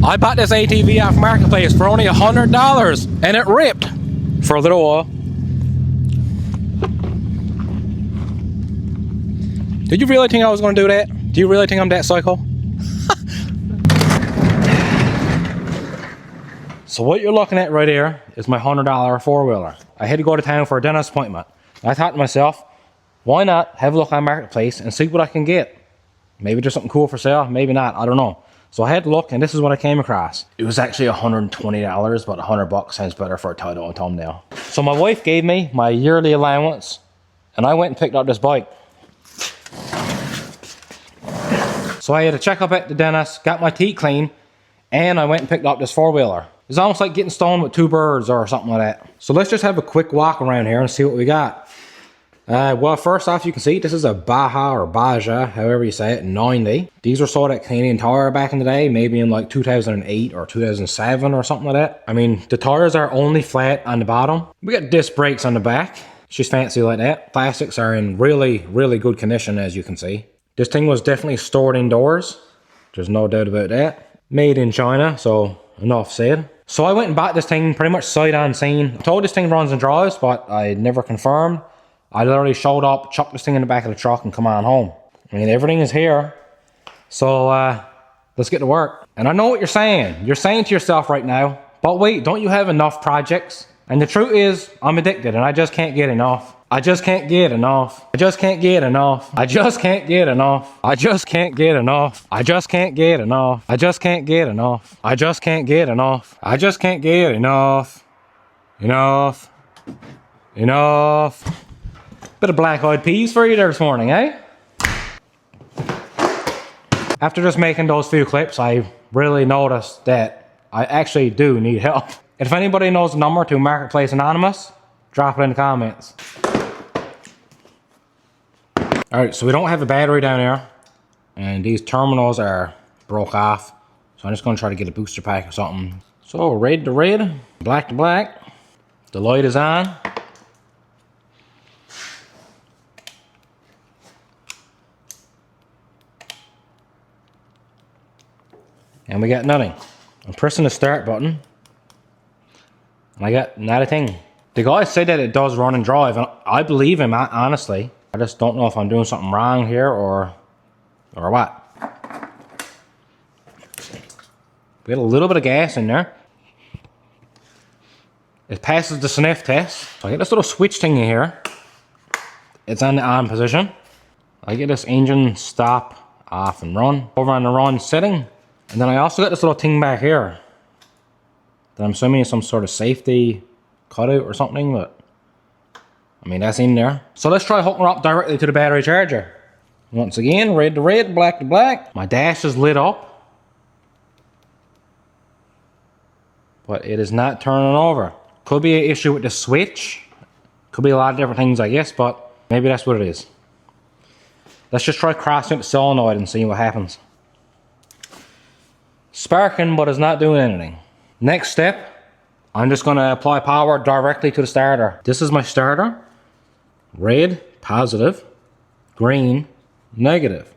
I bought this ATV off Marketplace for only $100 and it ripped for a little while. Did you really think I was going to do that? Do you really think I'm that psycho? So what you're looking at right here is my $100 four-wheeler. I had to go to town for a dentist appointment. I thought to myself, why not have a look on Marketplace and see what I can get? Maybe there's something cool for sale, maybe not, I don't know. So I had to look and this is what I came across. It was actually $120, but $100 sounds better for a title and thumbnail. So my wife gave me my yearly allowance and I went and picked up this bike. So I had a checkup at the dentist, got my teeth clean, and I went and picked up this four-wheeler. It's almost like getting stoned with two birds or something like that. So let's just have a quick walk around here and see what we got. Well, first off, you can see this is a Baja or Baja, however you say it, 90. These were sold at Canadian Tire back in the day, maybe in like 2008 or 2007 or something like that. I mean, the tires are only flat on the bottom. We got disc brakes on the back. It's just fancy like that. Plastics are in really, really good condition, as you can see. This thing was definitely stored indoors. There's no doubt about that. Made in China, so enough said. So I went and bought this thing pretty much sight unseen. I told this thing runs and drives, but I never confirmed. I literally showed up, chucked this thing in the back of the truck and come on home. I mean, everything is here. So let's get to work. And I know what you're saying. You're saying to yourself right now, but wait, don't you have enough projects? And the truth is, I'm addicted and I just can't get enough. I just can't get enough. I just can't get enough. I just can't get enough. I just can't get enough. I just can't get enough. I just can't get enough. I just can't get enough. I just can't get enough. Enough. Enough. Bit of black-eyed peas for you there this morning, eh? After just making those few clips, I really noticed that I actually do need help. If anybody knows the number to Marketplace Anonymous, drop it in the comments. Alright, so we don't have a battery down here, and these terminals are broke off, so I'm just going to try to get a booster pack or something. So red to red, black to black, the light is on. And we got nothing. I'm pressing the start button, and I got not a thing. The guy said that it does run and drive, and I believe him, honestly. I just don't know if I'm doing something wrong here or what. We got a little bit of gas in there. It passes the sniff test. So I get this little switch thing in here. It's on the on position. I get this engine stop, off and run. Over on the run setting. And then I also got this little thing back here that I'm assuming is some sort of safety cutout or something, but I mean, that's in there. So let's try hooking up directly to the battery charger. Once again, red to red, black to black. My dash is lit up, but it is not turning over. Could be an issue with the switch. Could be a lot of different things, I guess, but maybe that's what it is. Let's just try crossing the solenoid and see what happens. Sparking, but it's not doing anything. Next step, I'm just going to apply power directly to the starter. This is my starter. Red, positive. Green, negative.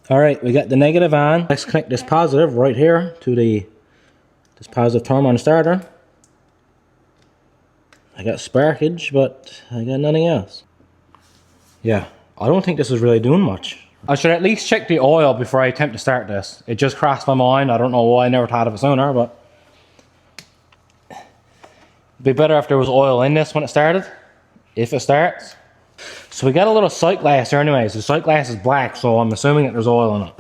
Alright, we got the negative on. Let's connect this positive right here to this positive term on the starter. I got sparkage, but I got nothing else. Yeah, I don't think this is really doing much. I should at least check the oil before I attempt to start this. It just crossed my mind. I don't know why I never thought of it sooner, but it'd be better if there was oil in this when it started, if it starts. So we got a little sight glass here anyways. The sight glass is black, so I'm assuming that there's oil in it.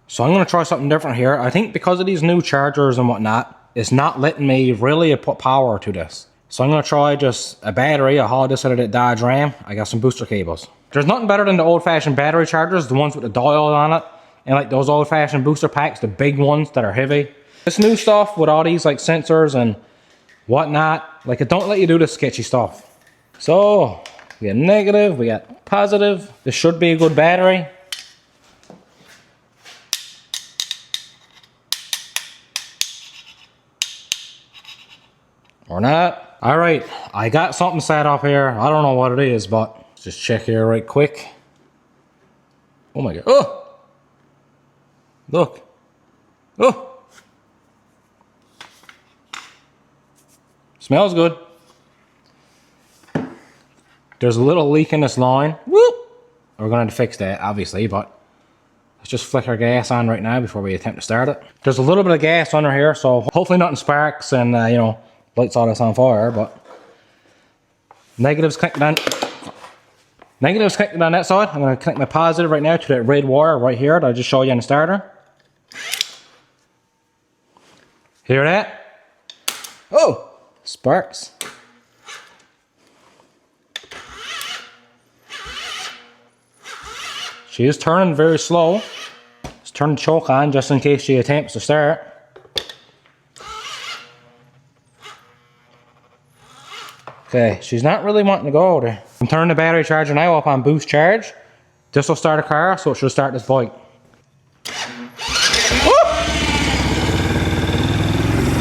So I'm going to try something different here. I think because of these new chargers and whatnot, it's not letting me really put power to this. So I'm going to try just a battery. I hauled this out of that Dodge Ram. I got some booster cables. There's nothing better than the old-fashioned battery chargers, the ones with the dial on it, and like those old-fashioned booster packs, the big ones that are heavy. This new stuff with all these like sensors and whatnot, like it don't let you do this sketchy stuff. So we got negative, we got positive. This should be a good battery. Or not. All right, I got something set up here. I don't know what it is, but just check here right quick. Oh my God, oh! Look, oh! Smells good. There's a little leak in this line. Whoop! We're going to fix that, obviously, but let's just flick our gas on right now before we attempt to start it. There's a little bit of gas under here, so hopefully nothing sparks and, you know, lights all this on fire, but negatives connected on that side. I'm going to connect my positive right now to that red wire right here that I just showed you on the starter. Hear that? Oh! Sparks. She is turning very slow. Let's turn the choke on just in case she attempts to start. Okay, she's not really wanting to go there. I'm turning the battery charger now up on boost charge. This will start a car, so it should start this bike.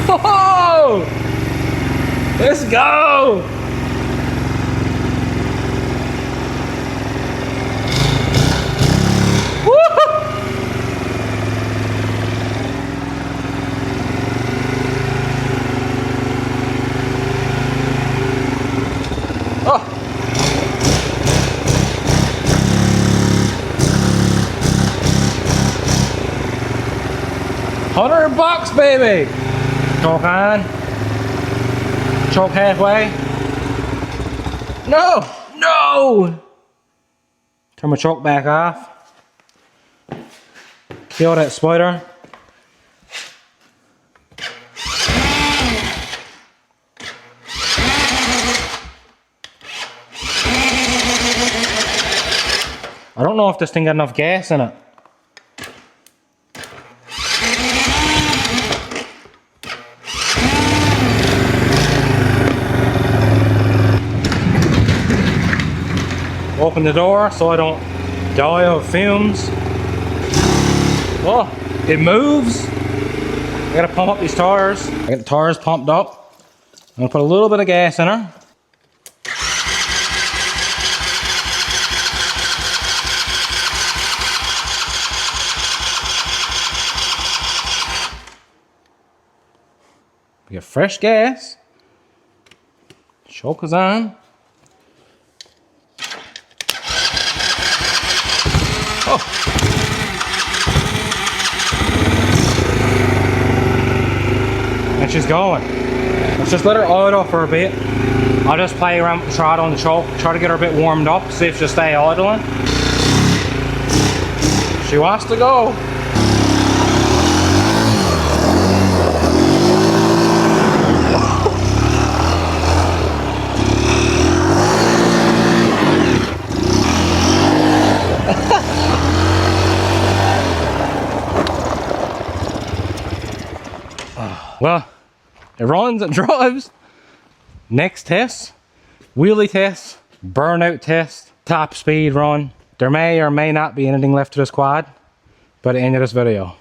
Whoa! Let's go! Woo! Oh! $100, baby! Choke on. Choke halfway. No! No! Turn my choke back off. Kill that spider. I don't know if this thing got enough gas in it. Open the door so I don't die of fumes. Oh, it moves. I gotta pump up these tires. I got the tires pumped up. I'm gonna put a little bit of gas in her. We got fresh gas. Choke is on. Oh. And she's going. Let's just let her idle for a bit. I'll just play around with the throttle and the choke, try to get her a bit warmed up, see if she'll stay idling. She wants to go. Well, it runs and drives. Next test, wheelie test, burnout test, top speed run. There may or may not be anything left to this quad by the end of this video.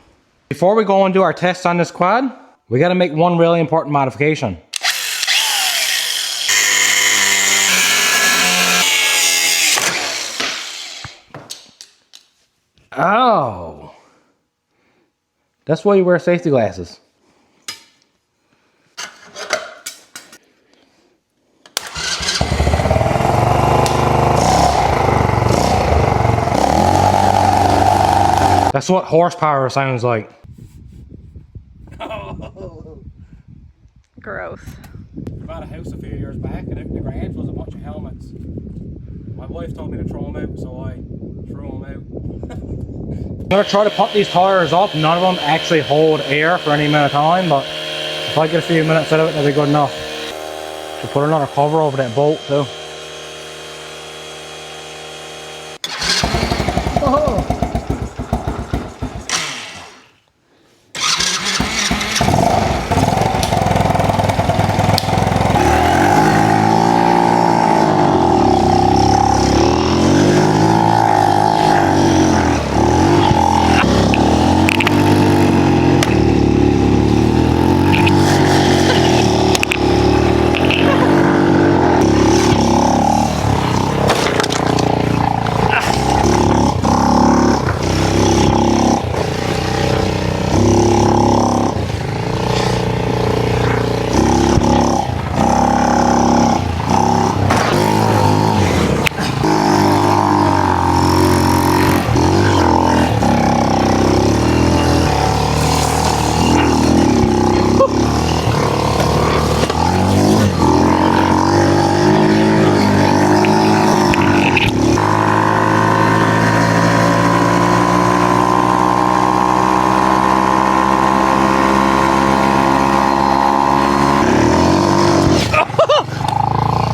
Before we go and do our tests on this quad, we gotta make one really important modification. Oh. That's why you wear safety glasses. That's what horsepower sounds like. Gross. I bought a house a few years back and out in the garage was a bunch of helmets. My wife told me to throw them out, so I threw them out. I'm going to try to pump these tires up. None of them actually hold air for any amount of time, but if I get a few minutes out of it, that'll be good enough. Should put another cover over that bolt too. Oh.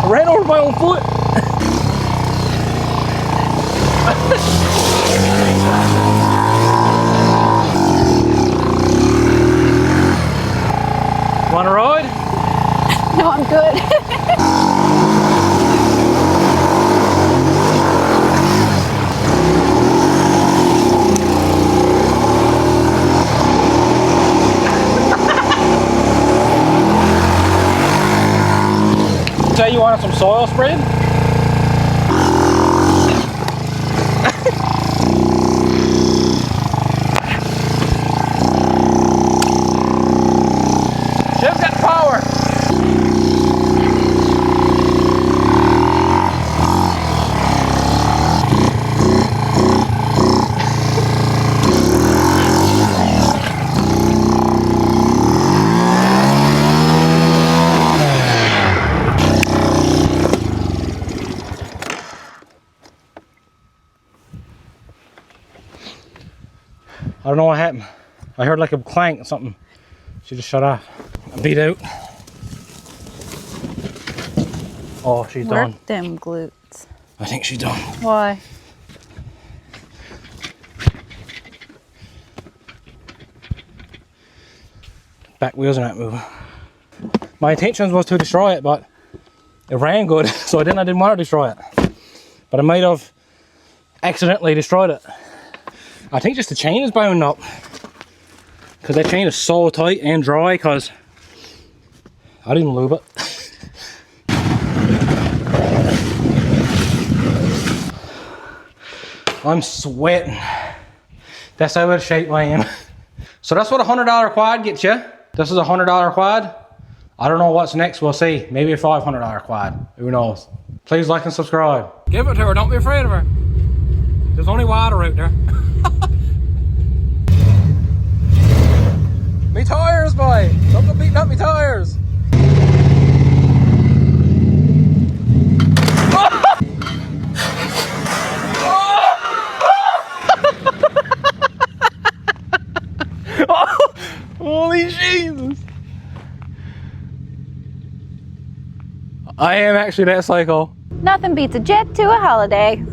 ran over my own foot. Want a ride? No, I'm good. Say you wanted some soil spread? Jim's got the power. I don't know what happened. I heard like a clank or something. She just shut off. I beat out. Oh, she's done. Work them glutes. I think she's done. Why? Back wheels are not moving. My intention was to destroy it, but it ran good, so I didn't want to destroy it. But I might have accidentally destroyed it. I think just the chain is bound up. Because that chain is so tight and dry, because I didn't lube it. I'm sweating. That's how out of shape I am. So that's what a $100 quad gets you. This is a $100 quad. I don't know what's next, we'll see. Maybe a $500 quad, who knows. Please like and subscribe. Give it to her, don't be afraid of her. There's only water out there. Me tires, boy! Don't go beating up me tires! Holy Jesus! I am actually that psycho. Nothing beats a jet to a holiday.